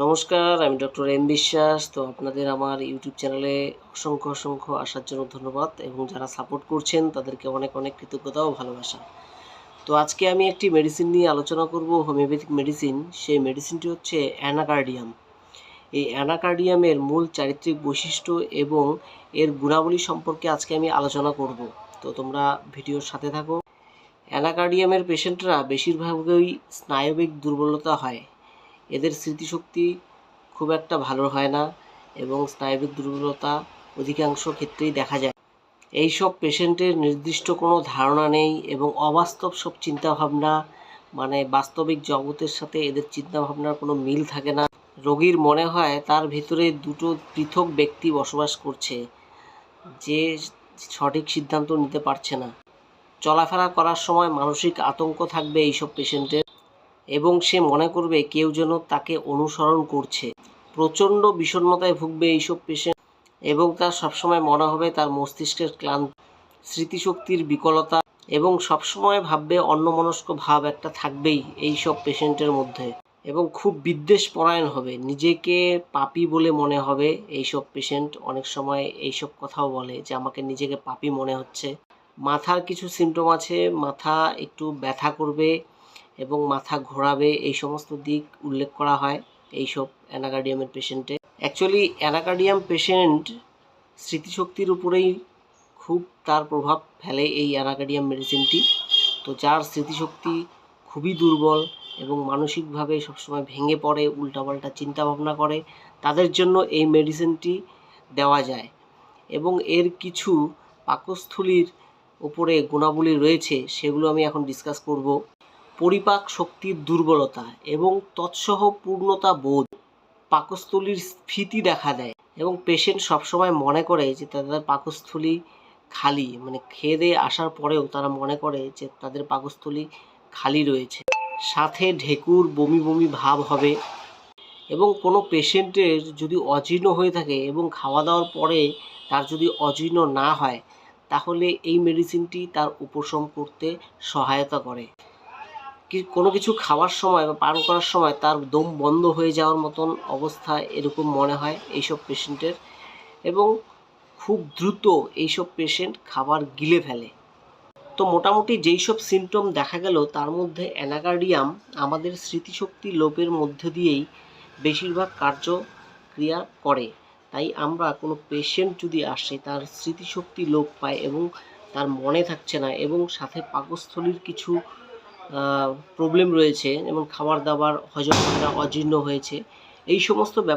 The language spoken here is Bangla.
নমস্কার, আমি ডক্টর এম বিশ্বাস। তো আপনাদের আমার ইউটিউব চ্যানেলে অসংখ্য আসার জন্য ধন্যবাদ এবং যারা সাপোর্ট করছেন তাদেরকে অনেক কৃতজ্ঞতা ও ভালোবাসা। তো আজকে আমি একটি মেডিসিন নিয়ে আলোচনা করব, হোমিওপ্যাথিক মেডিসিন। সেই মেডিসিনটি হচ্ছে অ্যানাকার্ডিয়াম। এই অ্যানাকার্ডিয়ামের মূল চারিত্রিক বৈশিষ্ট্য এবং এর গুণাবলী সম্পর্কে আজকে আমি আলোচনা করব। তো তোমরা ভিডিওর সাথে থাকো। অ্যানাকার্ডিয়ামের পেশেন্টরা বেশিরভাগই স্নায়বিক দুর্বলতা হয়। এদের স্মৃতিশক্তি খুব একটা ভালো হয় না এবং স্নায়বিক দুর্বলতা অধিকাংশ ক্ষেত্রেই দেখা যায়। এই সব পেশেন্টের নির্দিষ্ট কোনো ধারণা নেই এবং অবাস্তব সব চিন্তাভাবনা, মানে বাস্তবিক জগতের সাথে এদের চিন্তাভাবনার কোনো মিল থাকে না। রোগীর মনে হয় তার ভিতরে দুটো পৃথক ব্যক্তি বসবাস করছে, যে সঠিক সিদ্ধান্ত নিতে পারছে না। চলাফেরা করার সময় মানসিক আতঙ্ক থাকবে এইসব পেশেন্টের এবং সে মনে করবে কেউ যেন তাকে অনুসরণ করছে। প্রচণ্ড বিষণ্ণতায় ভুগবে এইসব পেশেন্ট এবং তার সবসময় মনে হবে তার মস্তিষ্কের ক্লান্তি, স্মৃতিশক্তির বিকলতা এবং সবসময় ভাববে অন্যমনস্ক ভাব একটা থাকবেই এইসব পেশেন্টের মধ্যে এবং খুব বিদ্বেষপরায়ণ হবে, নিজেকে পাপী বলে মনে হবে। এইসব পেশেন্ট অনেক সময় এইসব কথাও বলে যে আমাকে নিজেকে পাপী মনে হচ্ছে। মাথার কিছু সিমটম আছে, মাথা একটু ব্যথা করবে এবং মাথা ঘোরাবে, এই সমস্ত দিক উল্লেখ করা হয় এইসব অ্যানাকার্ডিয়ামের পেশেন্টে। অ্যাকচুয়ালি অ্যানাকার্ডিয়াম পেশেন্ট স্মৃতিশক্তির উপরেই খুব তার প্রভাব ফেলে এই অ্যানাকার্ডিয়াম মেডিসিনটি। তো যার স্মৃতিশক্তি খুবই দুর্বল এবং মানসিকভাবে সবসময় ভেঙে পড়ে, উল্টাপাল্টা চিন্তাভাবনা করে, তাদের জন্য এই মেডিসিনটি দেওয়া যায়। এবং এর কিছু পাকস্থলীর উপরে গুণাবলী রয়েছে, সেগুলো আমি এখন ডিসকাস করব। পরিপাক শক্তির দুর্বলতা এবং তৎসহ পূর্ণতা বোধ, পাকস্থলীর স্ফীতি দেখা দেয় এবং পেশেন্ট সবসময় মনে করে যে তাদের পাকস্থলী খালি, মানে খেয়ে দিয়ে আসার পরেও তারা মনে করে যে তাদের পাকস্থলী খালি রয়েছে। সাথে ঢেকুর বমি ভাব হবে এবং কোনো পেশেন্টের যদি অজীর্ণ হয়ে থাকে এবং খাওয়া দাওয়ার পরে তার যদি অজীর্ণ না হয়, তাহলে এই মেডিসিনটি তার উপশম করতে সহায়তা করে। কোনো কিছু খাওয়ার সময় বা পান করার সময় তার দম বন্ধ হয়ে যাওয়ার মতন অবস্থা এরকম মনে হয় এইসব পেশেন্টের এবং খুব দ্রুত এইসব পেশেন্ট খাবার গিলে ফেলে। তো মোটামুটি যেই সব সিমটম দেখা গেল, তার মধ্যে অ্যানাকার্ডিয়াম আমাদের স্মৃতিশক্তি লোপের মধ্যে দিয়েই বেশিরভাগ কার্যক্রিয়া করে। তাই আমরা কোনো পেশেন্ট যদি আসে, তার স্মৃতিশক্তি লোপ পায় এবং তার মনে থাকছে না এবং সাথে পাকস্থলীর কিছু প্রবলেম রয়েছে, যেমন খাবার দাবার হজম হয় না, অজীর্ণ হয়েছে, এই সমস্ত ব্যাপার